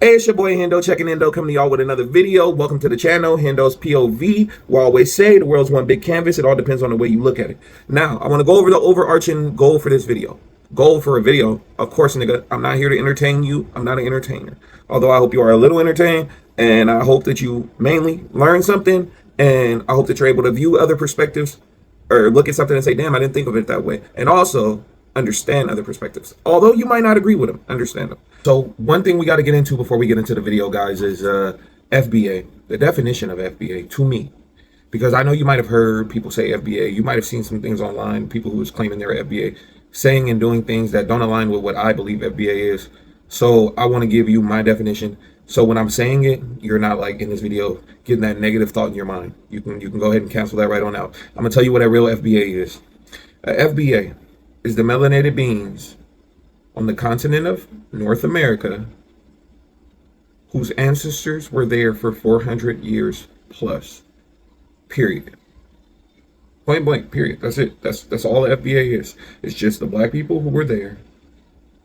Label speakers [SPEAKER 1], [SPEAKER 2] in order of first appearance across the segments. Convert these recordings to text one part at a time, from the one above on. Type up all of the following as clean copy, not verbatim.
[SPEAKER 1] Hey, it's your boy Hendo checking in, coming to y'all with another video. Welcome to the channel, Hendo's POV. We always say the world's one big canvas. It all depends on the way you look at it. Now, I want to go over the overarching goal for this video. Goal for a video, of course, nigga, I'm not here to entertain you. I'm not an entertainer. Although I hope you are a little entertained, and I hope that you mainly learn something, and I hope that you're able to view other perspectives or look at something and say, damn, I didn't think of it that way. And also understand other perspectives. Although you might not agree with them, understand them. So one thing we got to get into before we get into the video, guys, is FBA, the definition of FBA to me. Because I know you might have heard people say FBA. You might have seen some things online, people who was claiming they're FBA, saying and doing things that don't align with what I believe FBA is. So I want to give you my definition. So when I'm saying it, you're not like in this video getting that negative thought in your mind. You can go ahead and cancel that right on out. I'm gonna tell you what a real FBA is. FBA is the melanated beings on the continent of North America whose ancestors were there for 400 years plus. Period. Point blank, period. That's it. That's all the FBA is. It's just the black people who were there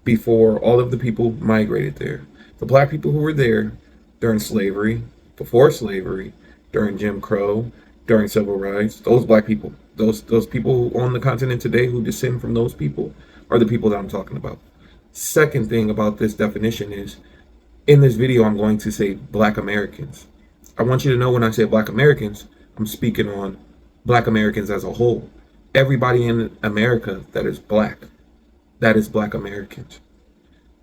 [SPEAKER 1] before all of the people migrated there. The black people who were there during slavery, before slavery, during Jim Crow, during civil rights, those black people, those people on the continent today who descend from those people are the people that I'm talking about. Second thing about this definition is, in this video, I'm going to say Black Americans. I want you to know when I say Black Americans, I'm speaking on Black Americans as a whole. Everybody in America that is Black, that is Black Americans.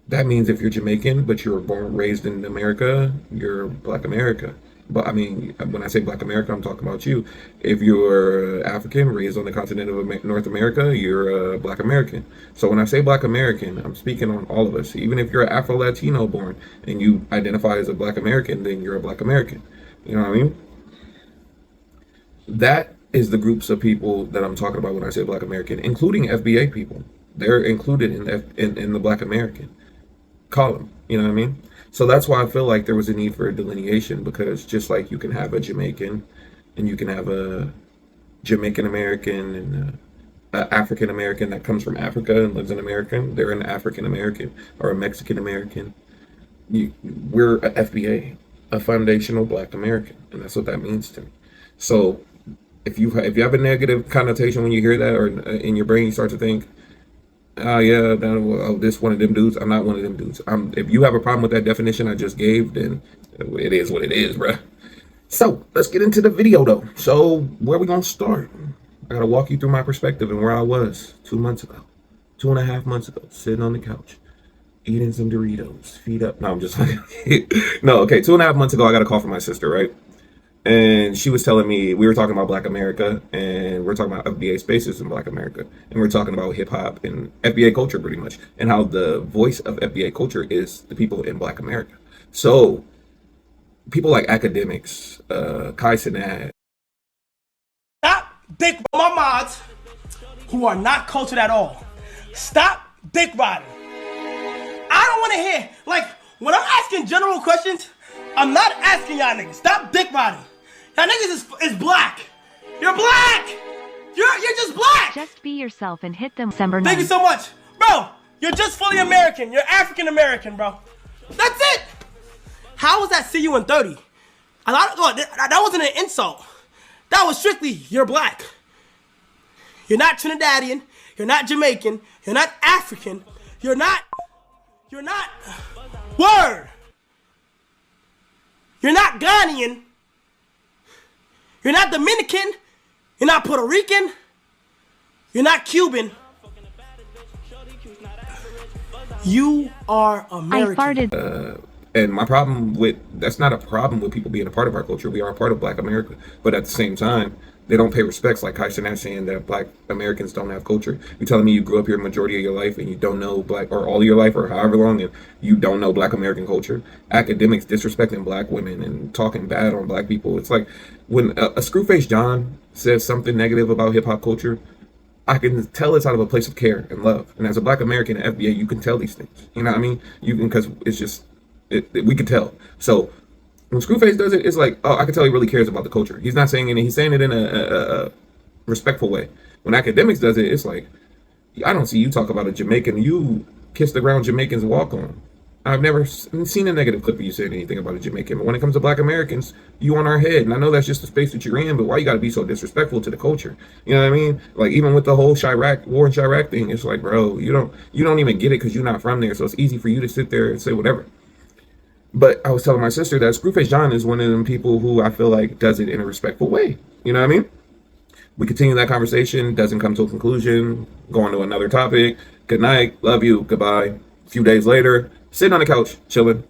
[SPEAKER 1] That means if you're Jamaican, but you were born, raised in America, you're Black America. But I mean, when I say Black America, I'm talking about you. If you're African, raised on the continent of North America, you're a Black American. So when I say Black American, I'm speaking on all of us. Even if you're Afro-Latino born and you identify as a Black American, then you're a Black American. You know what I mean? That is the groups of people that I'm talking about when I say Black American, including FBA people. They're included in the Black American column. You know what I mean? So that's why I feel like there was a need for a delineation, because just like you can have a Jamaican and you can have a Jamaican American and an African American that comes from Africa and lives in America, they're an African American, or a Mexican American. We're a FBA, a foundational Black American, and that's what that means to me. So if you have a negative connotation when you hear that, or in your brain you start to think, oh yeah, this one of them dudes. I'm not one of them dudes. If you have a problem with that definition I just gave, then it is what it is, bruh. So let's get into the video though. So where we gonna start? I gotta walk you through my perspective and where I was 2 months ago, 2.5 months ago, sitting on the couch, eating some Doritos, feet up. No, I'm just like, no, okay. 2.5 months ago, I got a call from my sister, right? And she was telling me, we were talking about Black America, and we're talking about FBA spaces in Black America, and we're talking about hip hop and FBA culture pretty much, and how the voice of FBA culture is the people in Black America. So people like academics, Kai Cenat.
[SPEAKER 2] Stop dick my mods who are not cultured at all. Stop dick riding. I don't want to hear, like, when I'm asking general questions, I'm not asking y'all niggas. Stop dick riding. Y'all niggas is black. You're black. You're just black.
[SPEAKER 3] Just be yourself and hit them December 9th.
[SPEAKER 2] Thank you so much. Bro, you're just fully American. You're African American, bro. That's it. How was that see you in 30? That wasn't an insult. That was strictly, you're black. You're not Trinidadian. You're not Jamaican. You're not African. You're not, word. You're not Ghanaian. You're not Dominican. You're not Puerto Rican. You're not Cuban. You are American.
[SPEAKER 3] I farted.
[SPEAKER 1] And my problem with, that's not a problem with people being a part of our culture. We are a part of Black America. But at the same time, they don't pay respects, like Kai Cenat saying that Black Americans don't have culture. You're telling me you grew up here majority of your life and you don't know Black, or all of your life, or however long, and you don't know Black American culture. Academics disrespecting Black women and talking bad on Black people. It's like when a Screwface John says something negative about hip hop culture, I can tell it's out of a place of care and love. And as a Black American at FBA, you can tell these things. You know what I mean? You can, because it's just, we can tell. So when Screwface does it, it's like, oh, I can tell he really cares about the culture. He's not saying it, he's saying it in a respectful way. When academics does it, it's like, I don't see you talk about a Jamaican. You kiss the ground Jamaicans walk on. I've never seen a negative clip of you saying anything about a Jamaican. But when it comes to Black Americans, you on our head. And I know that's just the space that you're in, but why you got to be so disrespectful to the culture? You know what I mean? Like, even with the whole war in Chirac thing, it's like, bro, you don't even get it because you're not from there. So it's easy for you to sit there and say whatever. But I was telling my sister that Screwface John is one of them people who I feel like does it in a respectful way. You know what I mean? We continue that conversation, doesn't come to a conclusion, go on to another topic. Good night, love you, goodbye. A few days later, sitting on the couch, chilling,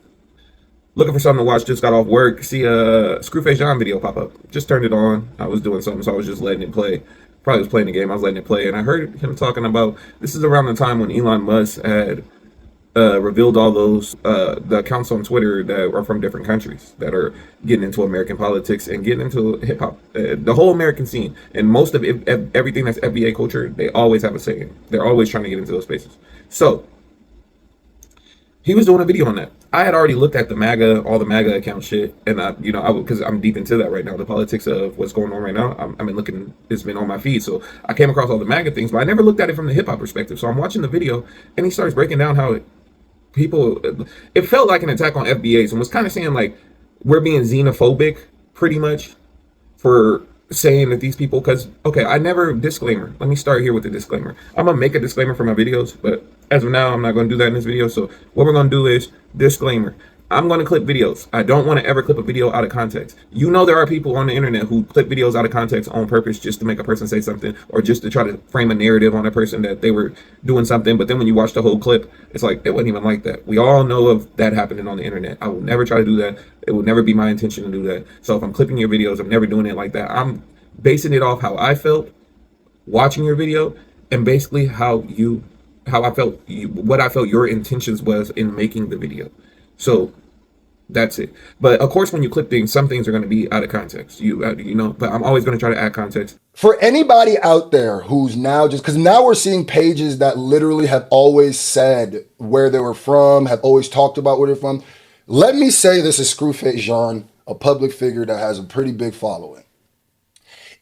[SPEAKER 1] looking for something to watch, just got off work, see a Screwface John video pop up. Just turned it on. I was doing something, so I was just letting it play. Probably was playing the game, I was letting it play, and I heard him talking about, this is around the time when Elon Musk had revealed all those the accounts on Twitter that are from different countries that are getting into American politics and getting into hip hop, the whole American scene, and most of everything that's FBA culture. They always have a say. They're always trying to get into those spaces. So he was doing a video on that. I had already looked at all the MAGA account shit, and because I'm deep into that right now, the politics of what's going on right now. I've been looking, it's been on my feed, so I came across all the MAGA things, but I never looked at it from the hip hop perspective. So I'm watching the video, and he starts breaking down how it felt like an attack on FBAs, and was kind of saying like we're being xenophobic pretty much for saying that these people, because disclaimer, let me start here with the disclaimer. I'm gonna make a disclaimer for my videos, but as of now I'm not going to do that in this video. So what we're going to do is disclaimer. I'm going to clip videos. I don't want to ever clip a video out of context. You know, there are people on the internet who clip videos out of context on purpose just to make a person say something, or just to try to frame a narrative on a person that they were doing something. But then when you watch the whole clip, it's like, it wasn't even like that. We all know of that happening on the internet. I will never try to do that. It will never be my intention to do that. So if I'm clipping your videos, I'm never doing it like that. I'm basing it off how I felt watching your video, and basically what I felt your intentions was in making the video. So that's it. But of course, when you clip things, some things are going to be out of context. But I'm always going to try to add context.
[SPEAKER 4] For anybody out there who's now because now we're seeing pages that literally have always said where they were from, have always talked about where they're from. Let me say this is Screwface Jean, a public figure that has a pretty big following.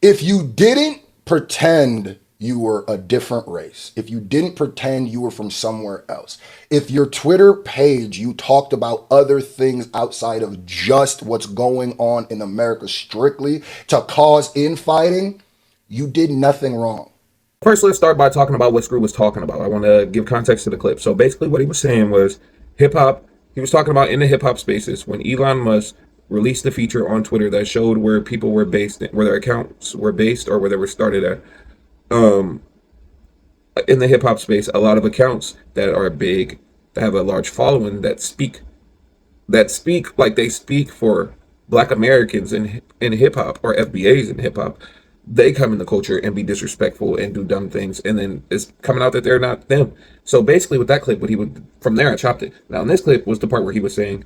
[SPEAKER 4] If you didn't pretend you were a different race, if you didn't pretend you were from somewhere else, if your Twitter page, you talked about other things outside of just what's going on in America strictly to cause infighting, you did nothing wrong.
[SPEAKER 1] First, let's start by talking about what Scru was talking about. I want to give context to the clip. So basically what he was saying was hip hop. He was talking about in the hip hop spaces when Elon Musk released the feature on Twitter that showed where people were based, where their accounts were based, or where they were started at. In the hip hop space, a lot of accounts that are big, that have a large following, that speak like they speak for Black Americans in hip hop, or FBAs in hip hop, they come in the culture and be disrespectful and do dumb things, and then it's coming out that they're not them. So basically with that clip, from there I chopped it. Now in this clip was the part where he was saying,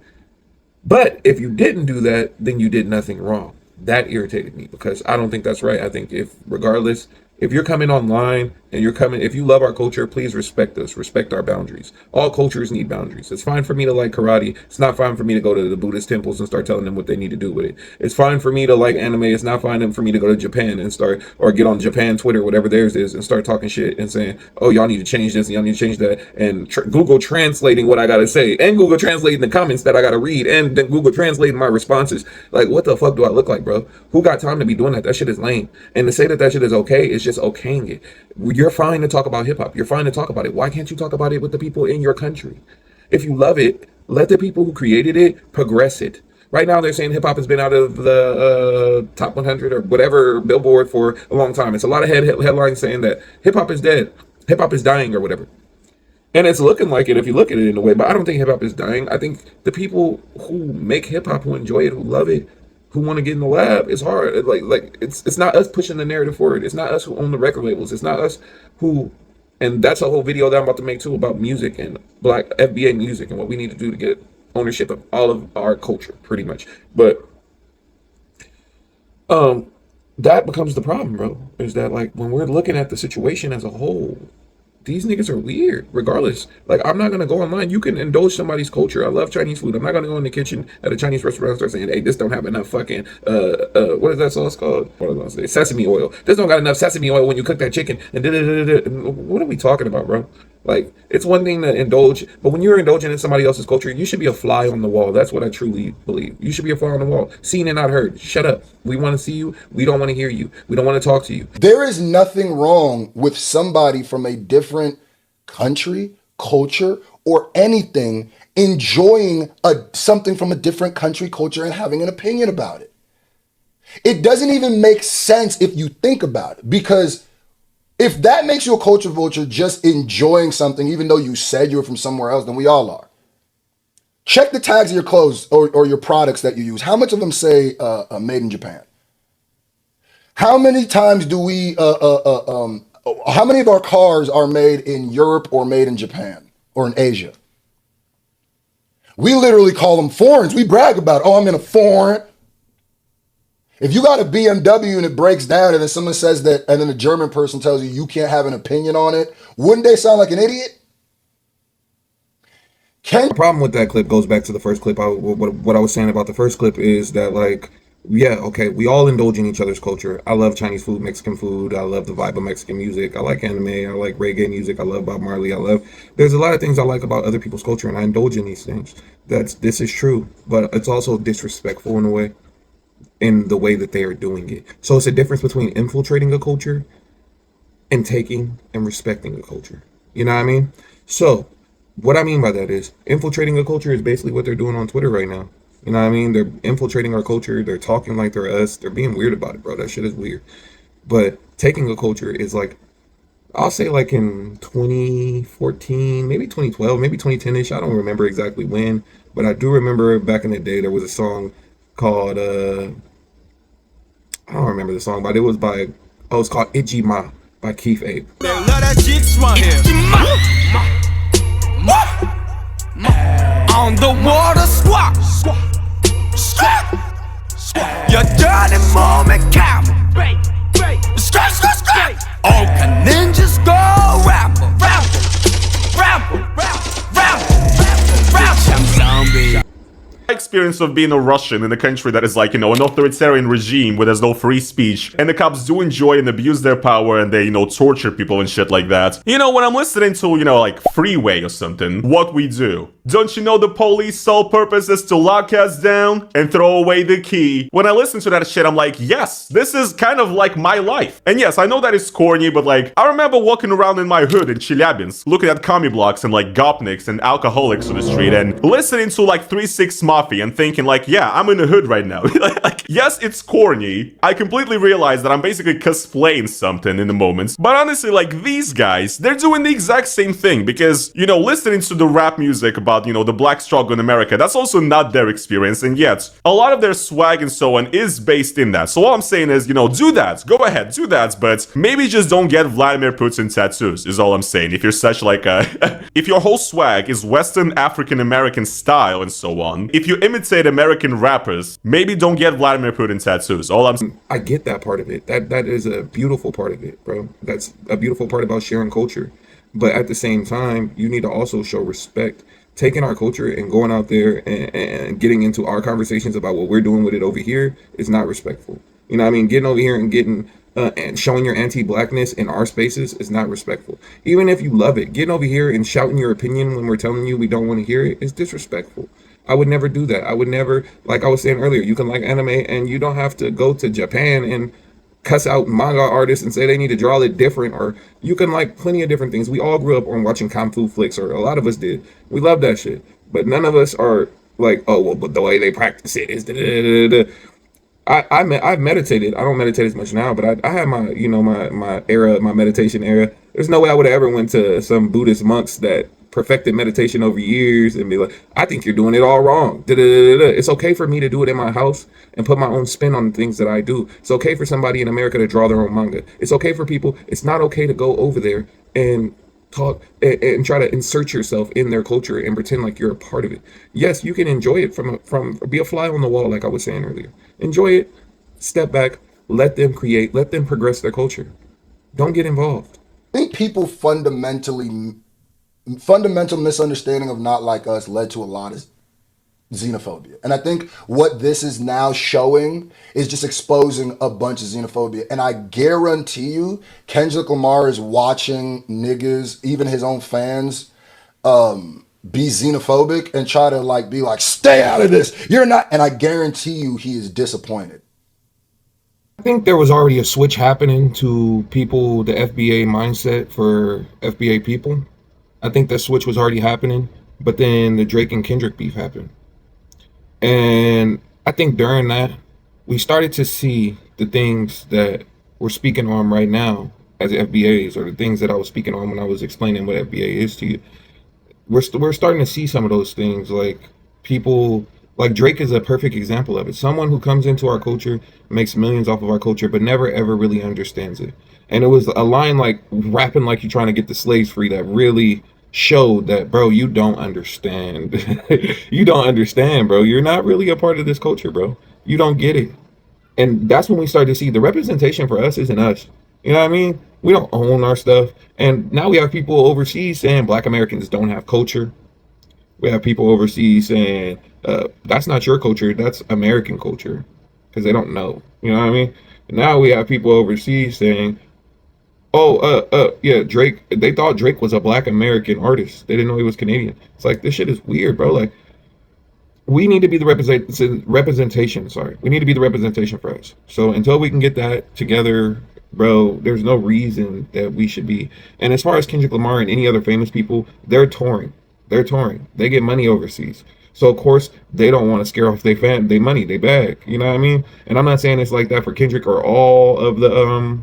[SPEAKER 1] but if you didn't do that, then you did nothing wrong. That irritated me, because I don't think that's right. I think regardless, if you're coming online and if you love our culture, please respect us, respect our boundaries. All cultures need boundaries. It's fine for me to like karate. It's not fine for me to go to the Buddhist temples and start telling them what they need to do with it. It's fine for me to like anime. It's not fine for me to go to Japan and or get on Japan Twitter, whatever theirs is, and start talking shit and saying, oh, y'all need to change this and y'all need to change that, and Google translating what I gotta say, and Google translating the comments that I gotta read, and then Google translating my responses. Like, what the fuck do I look like, bro? Who got time to be doing that? That shit is lame. And to say that shit is okay is just okaying it. You're fine to talk about hip hop. You're fine to talk about it. Why can't you talk about it with the people in your country? If you love it, let the people who created it progress it. Right now, they're saying hip hop has been out of the top 100 or whatever Billboard for a long time. It's a lot of headlines saying that hip hop is dead, hip hop is dying, or whatever. And it's looking like it if you look at it in a way. But I don't think hip hop is dying. I think the people who make hip hop, who enjoy it, who love it, who want to get in the lab, it's hard. It's not us pushing the narrative forward. It's not us who own the record labels. It's not us who, and that's a whole video that I'm about to make too about music and Black FBA music and what we need to do to get ownership of all of our culture, pretty much. But that becomes the problem, bro. Is that like when we're looking at the situation as a whole, these niggas are weird, regardless. Like, I'm not going to go online. You can indulge somebody's culture. I love Chinese food. I'm not going to go in the kitchen at a Chinese restaurant and start saying, hey, this don't have enough fucking, what is that sauce called? What was I going to say? Sesame oil. This don't got enough sesame oil when you cook that chicken. And what are we talking about, bro? Like, it's one thing to indulge, but when you're indulging in somebody else's culture, you should be a fly on the wall. That's what I truly believe. You should be a fly on the wall, seen and not heard. Shut up. We want to see you. We don't want to hear you. We don't want to talk to you.
[SPEAKER 4] There is nothing wrong with somebody from a different country, culture, or anything enjoying something from a different country, culture, and having an opinion about it. It doesn't even make sense if you think about it, because if that makes you a culture vulture, just enjoying something, even though you said you were from somewhere else, then we all are. Check the tags of your clothes or your products that you use. How much of them say made in Japan? How many times do we, how many of our cars are made in Europe or made in Japan or in Asia? We literally call them foreigns. We brag about, oh, I'm in a foreign. If you got a BMW and it breaks down and then someone says that, and then a German person tells you you can't have an opinion on it, wouldn't they sound like an idiot?
[SPEAKER 1] The problem with that clip goes back to the first clip. What I was saying about the first clip is that, like, yeah, okay, we all indulge in each other's culture. I love Chinese food, Mexican food. I love the vibe of Mexican music. I like anime. I like reggae music. I love Bob Marley. There's a lot of things I like about other people's culture, and I indulge in these things. This is true, but it's also disrespectful in a way, in the way that they are doing it. So it's a difference between infiltrating a culture and taking and respecting a culture. You know what I mean? So what I mean by that is infiltrating a culture is basically what they're doing on Twitter right now. You know what I mean? They're infiltrating our culture. They're talking like they're us. They're being weird about it, bro. That shit is weird. But taking a culture is like, I'll say like in 2014, maybe 2012, maybe 2010-ish. I don't remember exactly when, but I do remember back in the day there was a song called, I don't remember the song, but it was by, it's called Itchy Ma by Keith Abe.
[SPEAKER 5] On the water, squat, your dirty moment count. All can ninjas go rapper, I'm zombie.
[SPEAKER 6] Experience of being a Russian in a country that is like, an authoritarian regime where there's no free speech, and the cops do enjoy and abuse their power, and they, torture people and shit like that. When I'm listening to, like Freeway or something, what we do. Don't you know the police sole purpose is to lock us down and throw away the key? When I listen to that shit, I'm like, yes, this is kind of like my life. And yes, I know that it's corny, but like, I remember walking around in my hood in Chelyabinsk, looking at commie blocks and like gopniks and alcoholics on the street, and listening to like 3-6 Mafia and thinking like, yeah, I'm in the hood right now. Like, yes, it's corny. I completely realize that I'm basically cosplaying something in the moments, but honestly, like, these guys, they're doing the exact same thing, because, listening to the rap music about, the black struggle in America, that's also not their experience, and yet, a lot of their swag and so on is based in that. So all I'm saying is, do that. Go ahead, do that, but maybe just don't get Vladimir Putin tattoos, is all I'm saying. If you're such like a... if your whole swag is Western African American style and so on, if you imitate American rappers, maybe don't get Vladimir Putin tattoos. All I'm saying.
[SPEAKER 1] I get that part of it. That is a beautiful part of it, bro. That's a beautiful part about sharing culture. But at the same time, you need to also show respect. Taking our culture and going out there and getting into our conversations about what we're doing with it over here is not respectful. You know what I mean? Getting over here and getting and showing your anti-blackness in our spaces is not respectful. Even if you love it, getting over here and shouting your opinion when we're telling you we don't want to hear it is disrespectful. I would never do that. I would never, like I was saying earlier, you can like anime and you don't have to go to Japan and cuss out manga artists and say they need to draw it different, or you can like plenty of different things. We all grew up on watching kung fu flicks, or a lot of us did. We love that shit, but none of us are like, oh well, but the way they practice it is I've meditated. I don't meditate as much now, but I had my my era, my meditation era. There's no way I would have ever went to some Buddhist monks that perfected meditation over years and be like, I think you're doing it all wrong. It's okay for me to do it in my house and put my own spin on the things that I do. It's okay for somebody in America to draw their own manga. It's okay for people. It's not okay to go over there and talk and try to insert yourself in their culture and pretend like you're a part of it. Yes, you can enjoy it from be a fly on the wall, like I was saying earlier. Enjoy it, step back, let them create, let them progress their culture. Don't get involved.
[SPEAKER 4] I think people fundamental misunderstanding of not like us led to a lot of xenophobia. And I think what this is now showing is just exposing a bunch of xenophobia. And I guarantee you, Kendrick Lamar is watching niggas, even his own fans, be xenophobic and try to like be like, stay out of this. You're not. And I guarantee you he is disappointed.
[SPEAKER 1] I think there was already a switch happening to people, the FBA mindset for FBA people. I think that switch was already happening, but then the Drake and Kendrick beef happened. And I think during that, we started to see the things that we're speaking on right now as FBAs, or the things that I was speaking on when I was explaining what FBA is to you. We're starting to see some of those things, like people like Drake is a perfect example of it. Someone who comes into our culture, makes millions off of our culture, but never ever really understands it. And it was a line like rapping like you're trying to get the slaves free that really showed that, bro, you don't understand. You don't understand, bro. You're not really a part of this culture, bro. You don't get it. And that's when we started to see the representation for us isn't us. You know what I mean? We don't own our stuff. And now we have people overseas saying Black Americans don't have culture. We have people overseas saying that's not your culture, that's American culture, because they don't know. You know what I mean? And now we have people overseas saying, oh, yeah, Drake. They thought Drake was a Black American artist. They didn't know he was Canadian. It's like, this shit is weird, bro. Like, we need to be the representation. Sorry, we need to be the representation for us. So until we can get that together, bro, there's no reason that we should be. And as far as Kendrick Lamar and any other famous people, they're touring. They're touring. They get money overseas. So of course they don't want to scare off their money, they bag. You know what I mean? And I'm not saying it's like that for Kendrick or all of the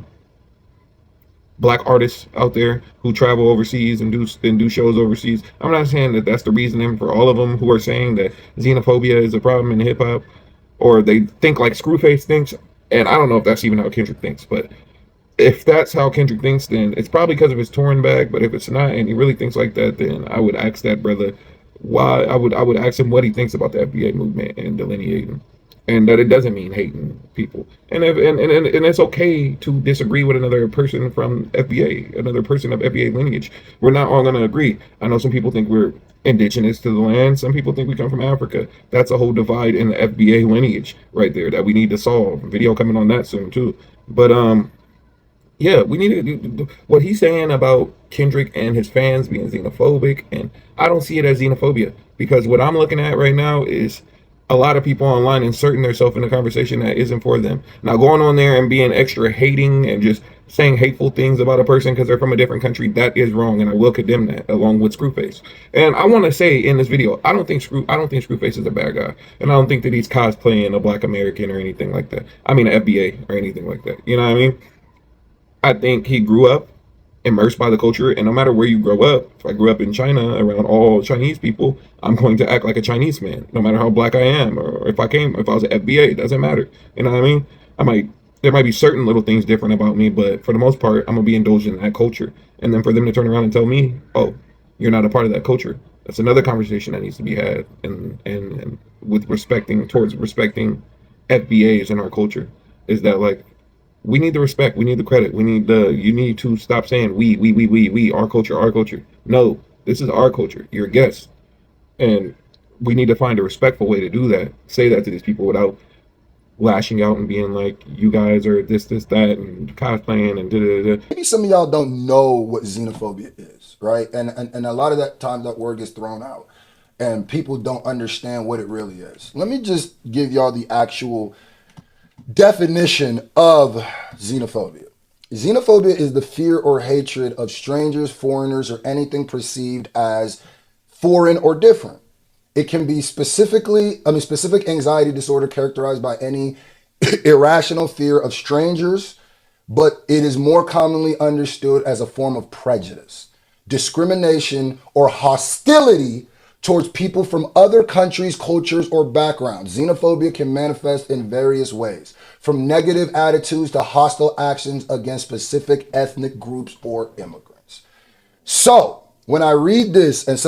[SPEAKER 1] Black artists out there who travel overseas and do shows overseas. I'm not saying that that's the reasoning for all of them who are saying that xenophobia is a problem in hip hop, or they think like Screwface thinks. And I don't know if that's even how Kendrick thinks, but if that's how Kendrick thinks, then it's probably because of his touring bag. But if it's not, and he really thinks like that, then I would ask that brother why. I would ask him what he thinks about the FBA movement and delineating, and that it doesn't mean hating people. And it's okay to disagree with another person from FBA, another person of FBA lineage. We're not all gonna agree. I know some people think we're indigenous to the land. Some people think we come from Africa. That's a whole divide in the FBA lineage right there that we need to solve. Video coming on that soon too. But yeah, we need to do what he's saying about Kendrick and his fans being xenophobic, and I don't see it as xenophobia, because what I'm looking at right now is a lot of people online inserting themselves in a conversation that isn't for them. Now going on there and being extra hating and just saying hateful things about a person because they're from a different country, that is wrong, and I will condemn that along with Screwface. And I want to say in this video, I don't think Screwface is a bad guy, and I don't think that he's cosplaying a Black American or anything like that. I mean, an FBA or anything like that. You know what I mean? I think he grew up immersed by the culture, and no matter where you grow up, if I grew up in China around all Chinese people, I'm going to act like a Chinese man, no matter how Black I am, or if I was an FBA, it doesn't matter. You know what I mean? There might be certain little things different about me, but for the most part, I'm gonna be indulged in that culture. And then for them to turn around and tell me, oh, you're not a part of that culture, that's another conversation that needs to be had, and with respecting FBAs in our culture, is that like, we need the respect, we need the credit, you need to stop saying we, our culture. No, this is our culture. You're a guest. And we need to find a respectful way to do that. Say that to these people without lashing out and being like, you guys are this, that, and cosplaying and da-da-da.
[SPEAKER 4] Maybe some of y'all don't know what xenophobia is, right? And a lot of that time that word gets thrown out and people don't understand what it really is. Let me just give y'all the actual definition of xenophobia. Xenophobia is the fear or hatred of strangers, foreigners, or anything perceived as foreign or different. It can be specific anxiety disorder characterized by any irrational fear of strangers, but it is more commonly understood as a form of prejudice, discrimination, or hostility towards people from other countries, cultures, or backgrounds. Xenophobia can manifest in various ways, from negative attitudes to hostile actions against specific ethnic groups or immigrants. So when I read this and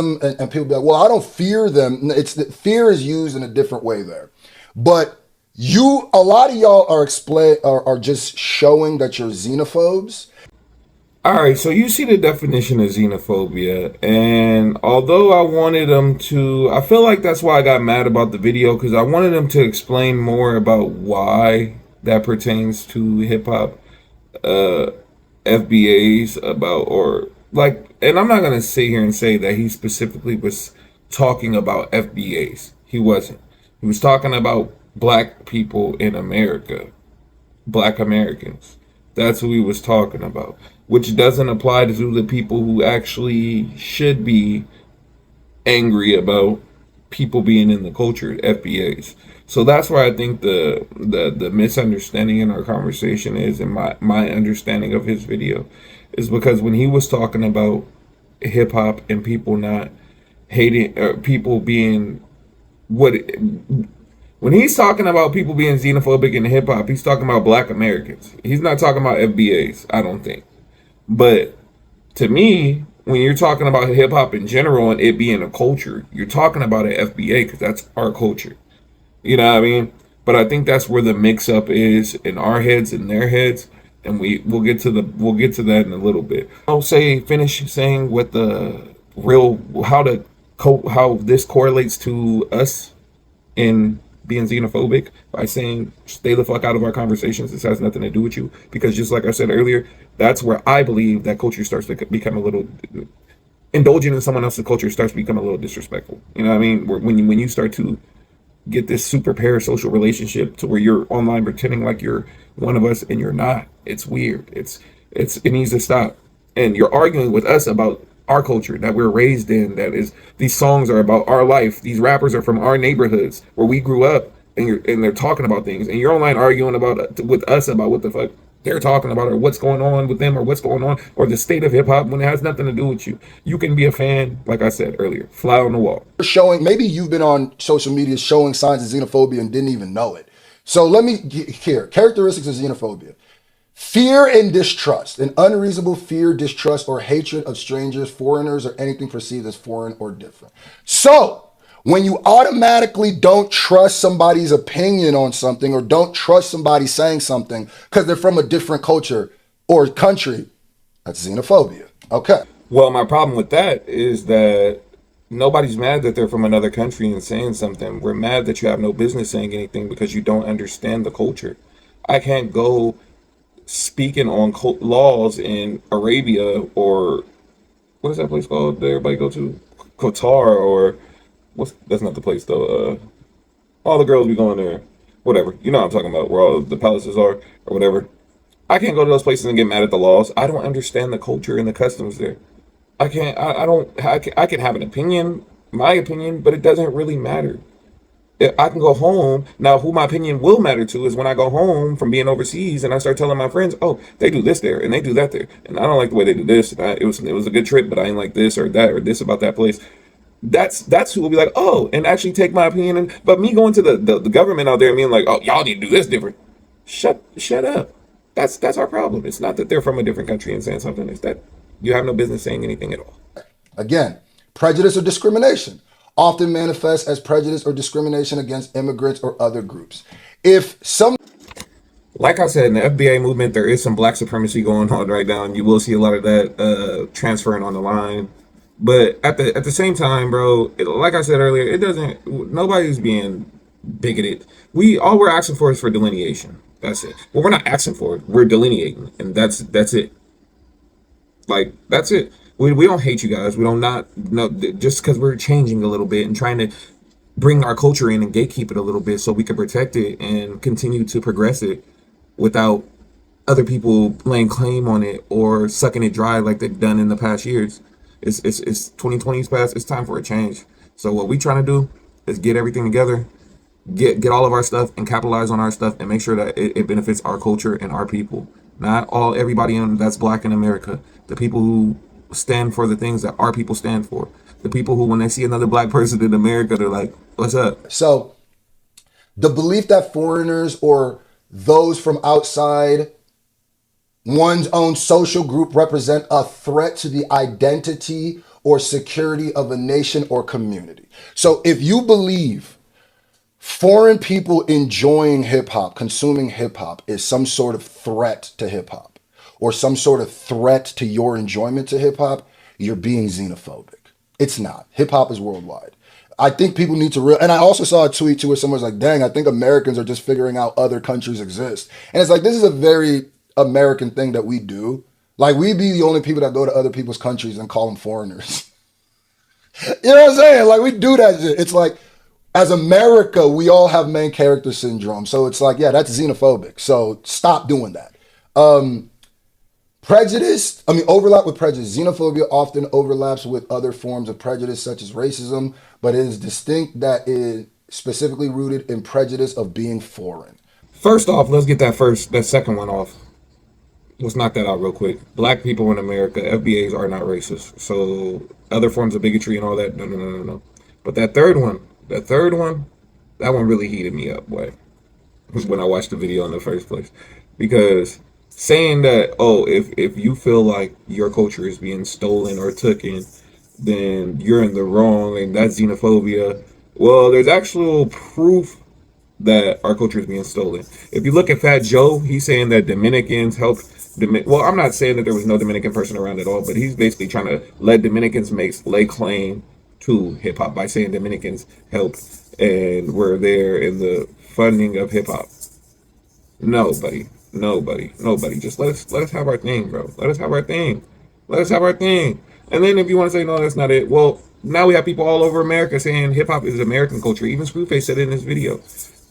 [SPEAKER 4] people be like, well, I don't fear them. It's that fear is used in a different way there. But a lot of y'all are just showing that you're xenophobes.
[SPEAKER 1] All right, so you see the definition of xenophobia, and although I wanted them to, I feel like that's why I got mad about the video because I wanted them to explain more about why that pertains to hip hop, FBAs about or like, and I'm not gonna sit here and say that he specifically was talking about FBAs. He wasn't. He was talking about black people in America, black Americans. That's who he was talking about, which doesn't apply to the people who actually should be angry about people being in the culture, FBAs. So that's where I think the misunderstanding in our conversation is, and my understanding of his video, is because when he was talking about hip hop and people not hating, people being what when he's talking about people being xenophobic in hip hop, he's talking about black Americans. He's not talking about FBAs, I don't think. But to me, when you're talking about hip hop in general and it being a culture, you're talking about an FBA because that's our culture. You know what I mean? But I think that's where the mix up is in our heads and their heads, and we'll get to that in a little bit. I'll finish saying what the real how this correlates to us in being xenophobic by saying stay the fuck out of our conversations. This has nothing to do with you, because just like I said earlier, that's where I believe that culture starts to become a little indulging in someone else's culture starts to become a little disrespectful. You know what I mean? When you start to get this super parasocial relationship to where you're online pretending like you're one of us and you're not, it's weird. It needs to stop. And you're arguing with us about our culture that we're raised in, that is, these songs are about our life, these rappers are from our neighborhoods where we grew up, and they're talking about things, and you're online arguing about with us about what the fuck they're talking about, or what's going on with them, or what's going on, or the state of hip-hop, when it has nothing to do with you. You can be a fan, like I said earlier, fly on the wall.
[SPEAKER 4] Showing, maybe you've been on social media showing signs of xenophobia and didn't even know it. So let me here, characteristics of xenophobia: fear and distrust, an unreasonable fear, distrust, or hatred of strangers, foreigners, or anything perceived as foreign or different. So when you automatically don't trust somebody's opinion on something, or don't trust somebody saying something because they're from a different culture or country, that's xenophobia. Okay.
[SPEAKER 1] Well, my problem with that is that nobody's mad that they're from another country and saying something. We're mad that you have no business saying anything because you don't understand the culture. I can't go speaking on laws in Arabia, or what is that place called that everybody go to? Qatar, or that's not the place though. All the girls be going there. Whatever. You know what I'm talking about, where all the palaces are, or whatever. I can't go to those places and get mad at the laws. I don't understand the culture and the customs there. I can't. I don't. I can have an opinion, my opinion, but it doesn't really matter. I can go home now. Who my opinion will matter to is when I go home from being overseas and I start telling my friends, "Oh, they do this there and they do that there, and I don't like the way they do this. And it was a good trip, but I ain't like this or that or this about that place." That's who will be like, "Oh," and actually take my opinion. But me going to the government out there and being like, "Oh, y'all need to do this different." Shut up. That's our problem. It's not that they're from a different country and saying something. It's that you have no business saying anything at all.
[SPEAKER 4] Again, prejudice or discrimination often manifests as prejudice or discrimination against immigrants or other groups. If some,
[SPEAKER 1] Like I said, in the FBA movement, there is some black supremacy going on right now, and you will see a lot of that transferring on the line. But at the same time, bro, like I said earlier, it doesn't. Nobody's being bigoted. All we're asking for is for delineation. That's it. Well, we're not asking for it. We're delineating, and that's it. Like, that's it. We don't hate you guys. We don't not no just because we're changing a little bit and trying to bring our culture in and gatekeep it a little bit so we can protect it and continue to progress it without other people laying claim on it or sucking it dry like they've done in the past years. It's 2020's past. It's time for a change. So what we trying to do is get everything together, get all of our stuff and capitalize on our stuff and make sure that it benefits our culture and our people. Not everybody that's black in America. The people who stand for the things that our people stand for. The people who, when they see another black person in America, they're like, "What's up?"
[SPEAKER 4] so the belief that foreigners or those from outside one's own social group represent a threat to the identity or security of a nation or community. So if you believe foreign people enjoying hip hop, consuming hip hop is some sort of threat to hip hop, or some sort of threat to your enjoyment to hip hop, you're being xenophobic. It's not. Hip hop is worldwide. I think people need to and I also saw a tweet too where someone's like, dang, I think Americans are just figuring out other countries exist. And it's like, this is a very American thing that we do. Like, we be the only people that go to other people's countries and call them foreigners. You know what I'm saying? Like, we do that shit. It's like, as America, we all have main character syndrome. So it's like, yeah, that's xenophobic. So stop doing that. Overlap with prejudice. Xenophobia often overlaps with other forms of prejudice, such as racism, but it is distinct that it is specifically rooted in prejudice of being foreign.
[SPEAKER 1] First off, let's get that second one off. Let's knock that out real quick. Black people in America, FBAs are not racist. So other forms of bigotry and all that, no. But that third one, that one really heated me up, boy, when I watched the video in the first place. Because saying that, oh, if you feel like your culture is being stolen or taken, then you're in the wrong and that's xenophobia. Well, there's actual proof that our culture is being stolen. If you look at Fat Joe, he's saying that Dominicans helped. Well, I'm not saying that there was no Dominican person around at all, but he's basically trying to let Dominicans lay claim to hip hop by saying Dominicans helped and were there in the funding of hip hop. Nobody. Just let us have our thing, bro. Let us have our thing. And then if you want to say no, that's not it. Well, now we have people all over America saying hip hop is American culture. Even Screwface said it in his video.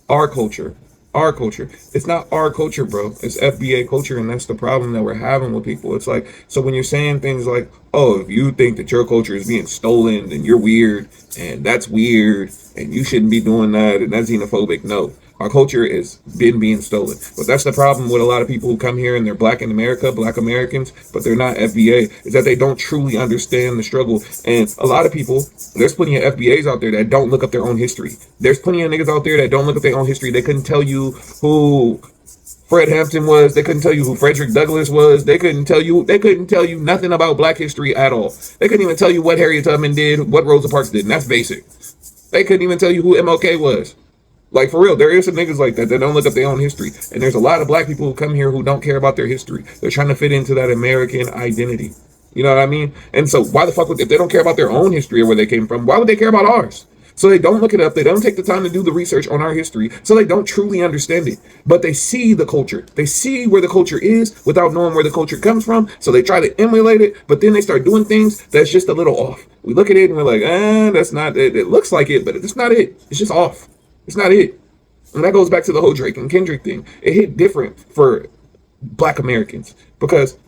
[SPEAKER 1] Our culture. It's not our culture, bro. It's FBA culture, and that's the problem that we're having with people. It's like, so when you're saying things like, oh, if you think that your culture is being stolen, then you're weird, and that's weird, and you shouldn't be doing that, and that's xenophobic. No, our culture is being stolen. But that's the problem with a lot of people who come here and they're black in America, black Americans, but they're not FBA, is that they don't truly understand the struggle. And a lot of people, there's plenty of FBAs out there that don't look up their own history. There's plenty of niggas out there that don't look up their own history. They couldn't tell you who Fred Hampton was. They couldn't tell you who Frederick Douglass was. They couldn't tell you nothing about black history at all. They couldn't even tell you what Harriet Tubman did, what Rosa Parks did, and that's basic. They couldn't even tell you who MLK was. Like, for real, there is some niggas like that don't look up their own history. And there's a lot of black people who come here who don't care about their history. They're trying to fit into that American identity. You know what I mean? And so why the fuck if they don't care about their own history or where they came from, why would they care about ours? So they don't look it up. They don't take the time to do the research on our history. So they don't truly understand it. But they see the culture. They see where the culture is without knowing where the culture comes from. So they try to emulate it. But then they start doing things that's just a little off. We look at it and we're like, that's not it. It looks like it, but it's not it. It's just off. It's not it. And that goes back to the whole Drake and Kendrick thing. It hit different for black Americans because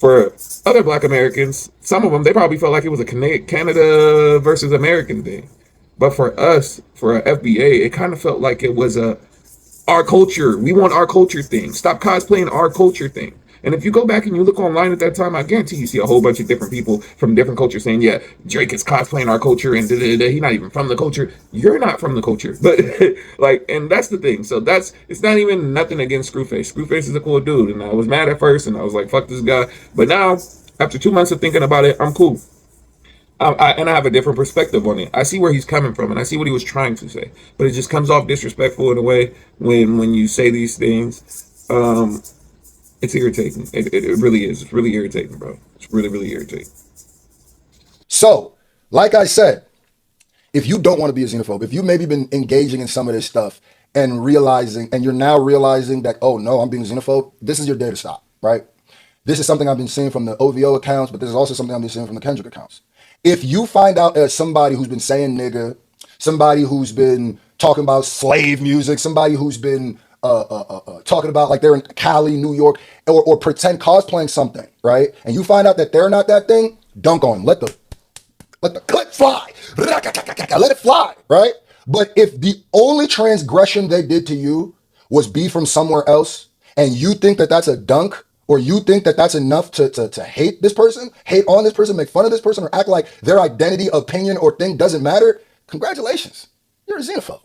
[SPEAKER 1] for other black Americans, some of them, they probably felt like it was a Canada versus American thing. But for us, for FBA, it kind of felt like it was our culture. We want our culture thing. Stop cosplaying our culture thing. And if you go back and you look online at that time, I guarantee you see a whole bunch of different people from different cultures saying, yeah, Drake is cosplaying our culture and he's not even from the culture. You're not from the culture. But like, and that's the thing. So it's not even nothing against Screwface. Screwface is a cool dude. And I was mad at first and I was like, fuck this guy. But now, after 2 months of thinking about it, I'm cool. And I have a different perspective on it. I see where he's coming from and I see what he was trying to say. But it just comes off disrespectful in a way when you say these things. It's irritating. It really is. It's really irritating, bro. It's really, really irritating.
[SPEAKER 4] So, like I said, if you don't want to be a xenophobe, if you've maybe been engaging in some of this stuff and you're now realizing that, oh no, I'm being xenophobe, this is your day to stop, right? This is something I've been seeing from the OVO accounts, but this is also something I've been seeing from the Kendrick accounts. If you find out as somebody who's been saying nigga, somebody who's been talking about slave music, somebody who's been talking about like they're in Cali, New York, or pretend cosplaying something, right? And you find out that they're not that thing, dunk on them. Let the clip fly. Let it fly, right? But if the only transgression they did to you was be from somewhere else, and you think that that's a dunk, or you think that that's enough to hate this person, hate on this person, make fun of this person, or act like their identity, opinion, or thing doesn't matter, congratulations. You're a xenophobe.